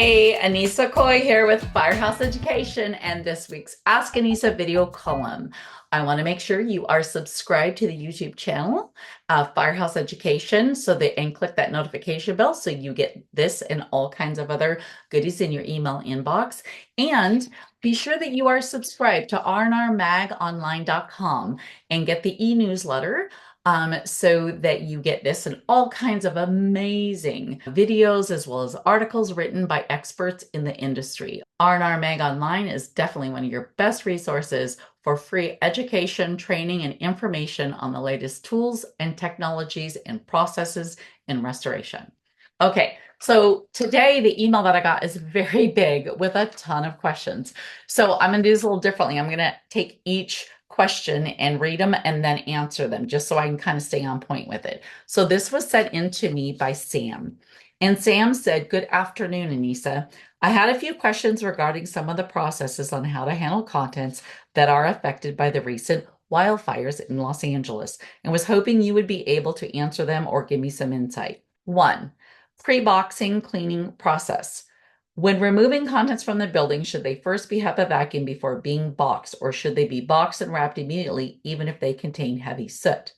Hey, Annissa Coy here with Firehouse Education and this week's Ask Annissa video column. I want to make sure you are subscribed to the YouTube channel, Firehouse Education, and click that notification bell so you get this and all kinds of other goodies in your email inbox. And be sure that you are subscribed to rnrmagonline.com and get the e-newsletter so that you get this and all kinds of amazing videos as well as articles written by experts in the industry. R&R Mag Online is definitely one of your best resources for free education, training, and information on the latest tools and technologies and processes in restoration. Okay, so today the email that I got is very big with a ton of questions. So I'm going to do this a little differently. I'm going to take each question and read them and then answer them just so I can kind of stay on point with it. So this was sent in to me by Sam. And Sam said, "Good afternoon, Annissa. I had a few questions regarding some of the processes on how to handle contents that are affected by the recent wildfires in Los Angeles and was hoping you would be able to answer them or give me some insight. 1. Pre-boxing cleaning process. When removing contents from the building, should they first be HEPA vacuumed before being boxed, or should they be boxed and wrapped immediately, even if they contain heavy soot?"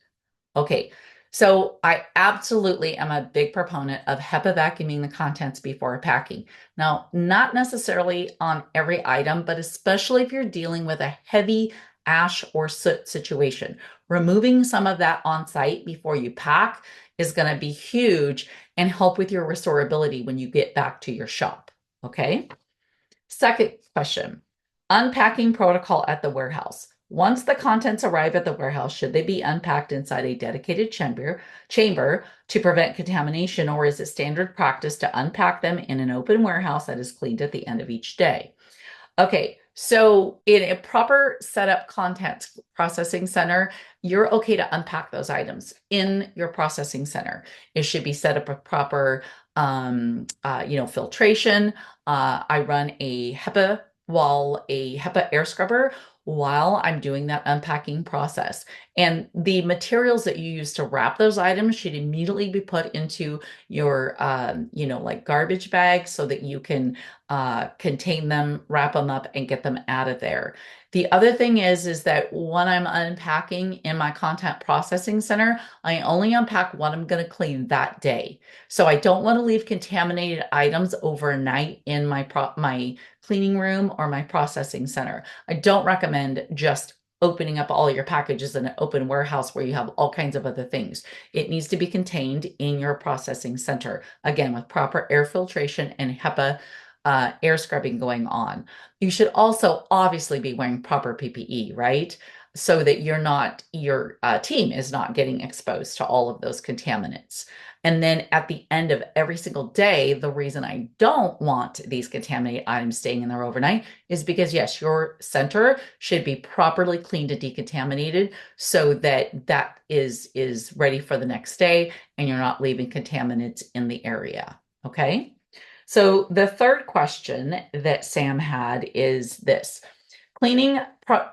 Okay, so I absolutely am a big proponent of HEPA vacuuming the contents before packing. Now, not necessarily on every item, but especially if you're dealing with a heavy ash or soot situation. Removing some of that on site before you pack is going to be huge and help with your restorability when you get back to your shop. Okay. Second question, unpacking protocol at the warehouse. Once the contents arrive at the warehouse, should they be unpacked inside a dedicated chamber to prevent contamination, or is it standard practice to unpack them in an open warehouse that is cleaned at the end of each day? Okay, so in a proper setup contents processing center, you're okay to unpack those items in your processing center. It should be set up a proper filtration. I run a HEPA air scrubber while I'm doing that unpacking process. And the materials that you use to wrap those items should immediately be put into your, like garbage bag so that you can contain them, wrap them up, and get them out of there. The other thing is that when I'm unpacking in my content processing center, I only unpack what I'm going to clean that day. So I don't want to leave contaminated items overnight in my cleaning room or my processing center. I don't recommend just opening up all your packages in an open warehouse where you have all kinds of other things. It needs to be contained in your processing center, again, with proper air filtration and HEPA air scrubbing going on. You should also obviously be wearing proper PPE, right? So that your team is not getting exposed to all of those contaminants. And then at the end of every single day, the reason I don't want these contaminated items staying in there overnight is because, yes, your center should be properly cleaned and decontaminated so that that is ready for the next day and you're not leaving contaminants in the area. Okay. So the third question that Sam had is this. Cleaning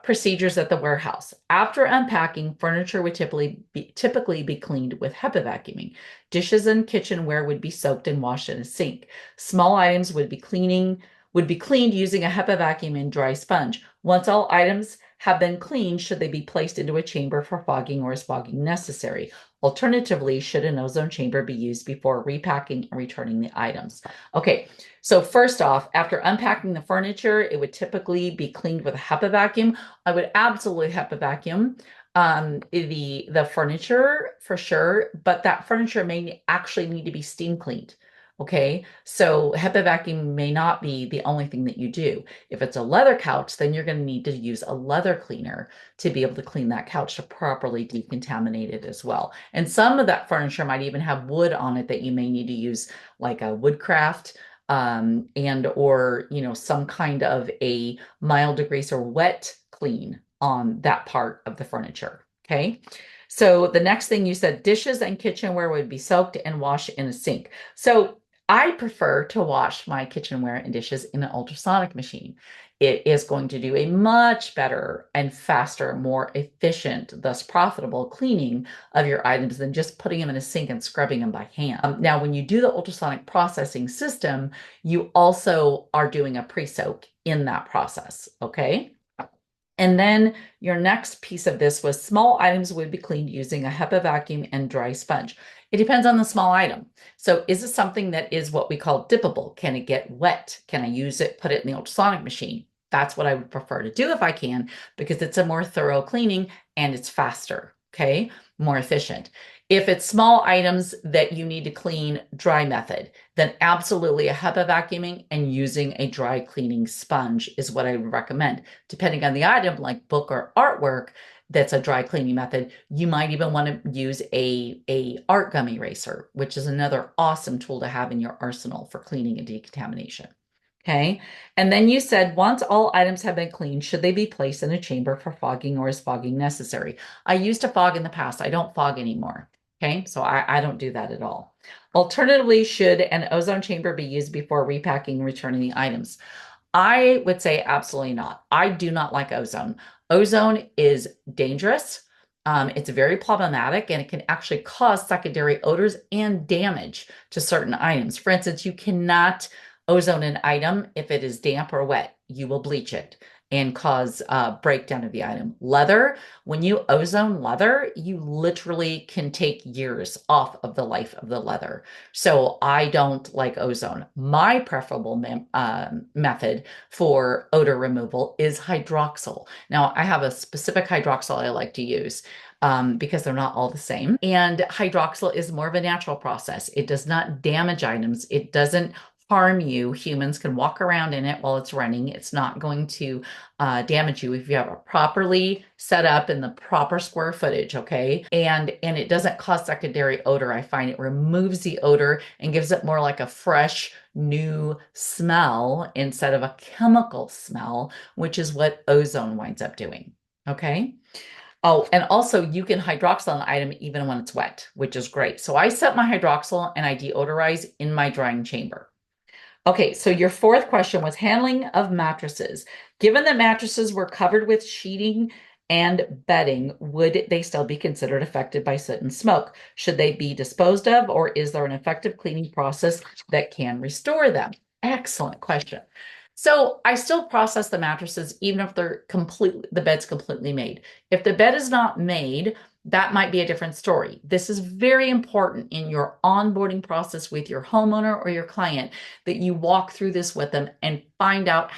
procedures at the warehouse. After unpacking, furniture would typically be cleaned with HEPA vacuuming. Dishes and kitchenware would be soaked and washed in a sink. Small items would be cleaned using a HEPA vacuum and dry sponge. Once all items have been cleaned, should they be placed into a chamber for fogging, or is fogging necessary? Alternatively, should an ozone chamber be used before repacking and returning the items? Okay, so first off, after unpacking the furniture, it would typically be cleaned with a HEPA vacuum. I would absolutely HEPA vacuum the furniture for sure, but that furniture may actually need to be steam cleaned. Okay, so HEPA vacuum may not be the only thing that you do. If it's a leather couch, then you're going to need to use a leather cleaner to be able to clean that couch to properly decontaminate it as well. And some of that furniture might even have wood on it that you may need to use, like a woodcraft or some kind of a mild degrease or wet clean on that part of the furniture. Okay. So the next thing you said, dishes and kitchenware would be soaked and washed in a sink. So I prefer to wash my kitchenware and dishes in an ultrasonic machine. it is going to do a much better and faster, more efficient, thus profitable cleaning of your items than just putting them in a sink and scrubbing them by hand. Now, when you do the ultrasonic processing system, you also are doing a pre-soak in that process, okay? And then your next piece of this was small items would be cleaned using a HEPA vacuum and dry sponge. It depends on the small item. So is it something that is what we call dippable? Can it get wet? Can I use it, put it in the ultrasonic machine? That's what I would prefer to do if I can, because it's a more thorough cleaning and it's faster, okay? More efficient. If it's small items that you need to clean dry method, then absolutely a HEPA vacuuming and using a dry cleaning sponge is what I would recommend. Depending on the item, like book or artwork, that's a dry cleaning method, you might even want to use a art gum eraser, which is another awesome tool to have in your arsenal for cleaning and decontamination. Okay. And then you said once all items have been cleaned, should they be placed in a chamber for fogging, or is fogging necessary? I used to fog in the past. I don't fog anymore. Okay. So I don't do that at all. Alternatively, should an ozone chamber be used before repacking and returning the items? I would say absolutely not. I do not like ozone. Ozone is dangerous. It's very problematic, and it can actually cause secondary odors and damage to certain items. For instance, you cannot ozone an item if it is damp or wet. You will bleach it and cause breakdown of the item. Leather, when you ozone leather, you literally can take years off of the life of the leather. So I don't like ozone. My preferable method for odor removal is hydroxyl. Now, I have a specific hydroxyl I like to use because they're not all the same. And hydroxyl is more of a natural process. It does not damage items. It doesn't harm you. Humans can walk around in it while it's running. It's not going to damage you if you have it properly set up in the proper square footage, okay? And it doesn't cause secondary odor. I find it removes the odor and gives it more like a fresh, new smell instead of a chemical smell, which is what ozone winds up doing, okay? Oh, and also you can hydroxyl an item even when it's wet, which is great. So I set my hydroxyl and I deodorize in my drying chamber. Okay, so your fourth question was handling of mattresses. Given that mattresses were covered with sheeting and bedding, would they still be considered affected by soot and smoke? Should they be disposed of, or is there an effective cleaning process that can restore them? Excellent question. So I still process the mattresses even if the bed's completely made. If the bed is not made, that might be a different story. This is very important in your onboarding process with your homeowner or your client, that you walk through this with them and find out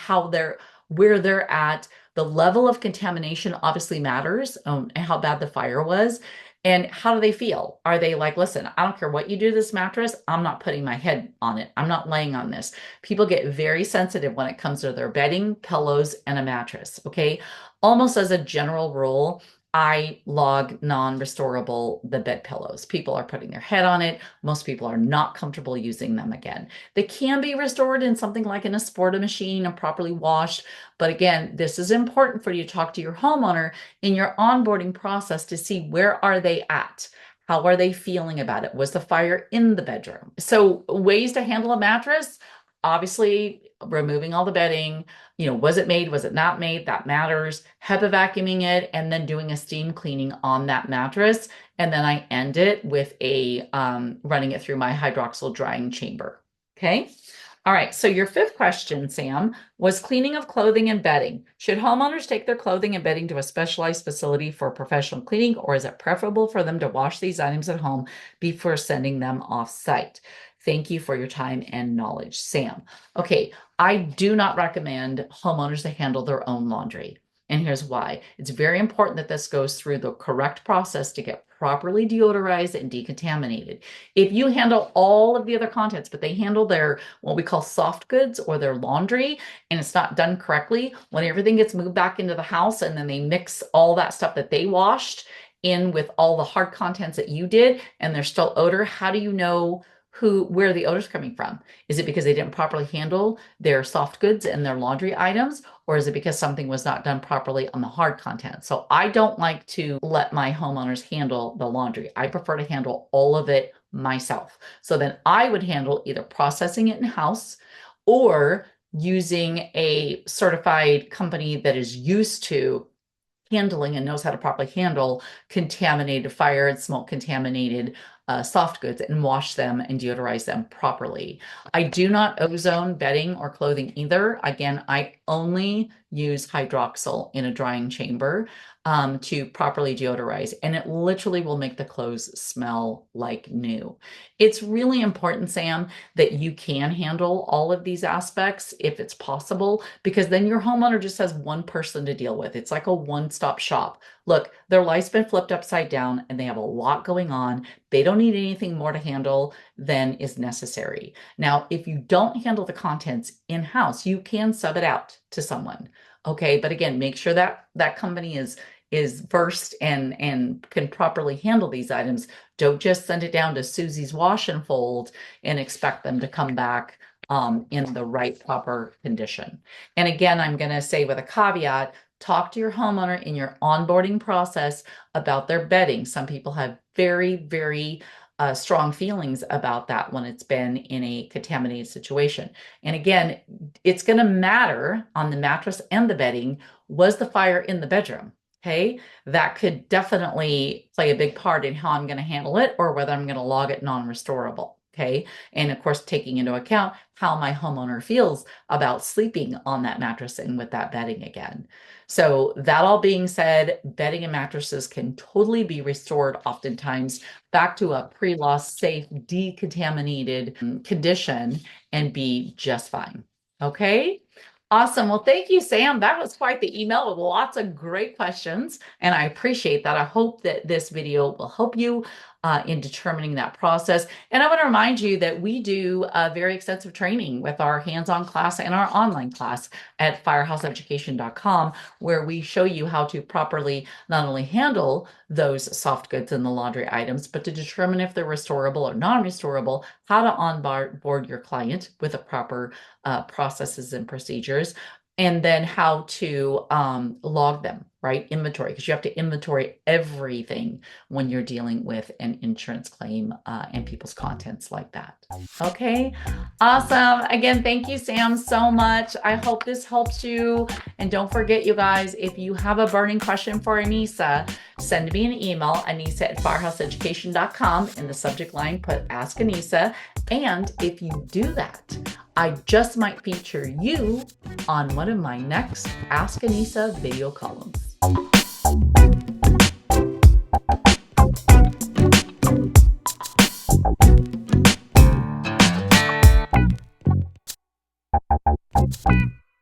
where they're at. The level of contamination obviously matters, and how bad the fire was. And how do they feel? Are they like, listen, I don't care what you do to this mattress, I'm not putting my head on it. I'm not laying on this. People get very sensitive when it comes to their bedding, pillows, and a mattress, okay? Almost as a general rule, I log non-restorable the bed pillows. People are putting their head on it. Most people are not comfortable using them again. They can be restored in something like in a Sporta machine and properly washed. But again, this is important for you to talk to your homeowner in your onboarding process to see where are they at. How are they feeling about it? Was the fire in the bedroom? So ways to handle a mattress, obviously removing all the bedding, was it made? Was it not made? That matters. HEPA vacuuming it and then doing a steam cleaning on that mattress. And then I end it with running it through my hydroxyl drying chamber. Okay. All right. So your fifth question, Sam, was cleaning of clothing and bedding. Should homeowners take their clothing and bedding to a specialized facility for professional cleaning, or is it preferable for them to wash these items at home before sending them off site? Thank you for your time and knowledge, Sam. Okay, I do not recommend homeowners to handle their own laundry. And here's why. It's very important that this goes through the correct process to get properly deodorized and decontaminated. If you handle all of the other contents, but they handle their what we call soft goods or their laundry, and it's not done correctly, when everything gets moved back into the house and then they mix all that stuff that they washed in with all the hard contents that you did, and there's still odor, how do you know where the odor's coming from? Is it because they didn't properly handle their soft goods and their laundry items? Or is it because something was not done properly on the hard content? So I don't like to let my homeowners handle the laundry. I prefer to handle all of it myself. So then I would handle either processing it in house or using a certified company that is used to handling and knows how to properly handle contaminated fire and smoke contaminated soft goods and wash them and deodorize them properly. I do not ozone bedding or clothing either. Again, I only use hydroxyl in a drying chamber to properly deodorize, and it literally will make the clothes smell like new. It's really important, Sam, that you can handle all of these aspects if it's possible, because then your homeowner just has one person to deal with. It's like a one-stop shop. Look, their life's been flipped upside down and they have a lot going on. They don't need anything more to handle than is necessary. Now, if you don't handle the contents in-house, you can sub it out to someone. Okay, but again, make sure that that company is versed and can properly handle these items. Don't just send it down to Susie's Wash and Fold and expect them to come back in the right proper condition. And again, I'm going to say with a caveat, talk to your homeowner in your onboarding process about their bedding. Some people have very strong feelings about that when it's been in a contaminated situation. And again, it's going to matter on the mattress and the bedding. Was the fire in the bedroom? Okay, that could definitely play a big part in how I'm going to handle it or whether I'm going to log it non-restorable. Okay, and of course, taking into account how my homeowner feels about sleeping on that mattress and with that bedding again. So that all being said, bedding and mattresses can totally be restored oftentimes back to a pre-loss safe, decontaminated condition and be just fine. Okay. Awesome. Well, thank you, Sam. That was quite the email with lots of great questions, and I appreciate that. I hope that this video will help you in determining that process. And I want to remind you that we do very extensive training with our hands-on class and our online class at firehouseeducation.com, where we show you how to properly not only handle those soft goods and the laundry items, but to determine if they're restorable or non-restorable, how to onboard your client with the proper processes and procedures, and then how to log them, right? Inventory, because you have to inventory everything when you're dealing with an insurance claim and people's contents like that. Okay, awesome. Again, thank you, Sam, so much. I hope this helps you. And don't forget, you guys, if you have a burning question for Annissa, send me an email, Annissa@firehouseeducation.com. In the subject line, put Ask Annissa. And if you do that, I just might feature you on one of my next Ask Annissa video columns.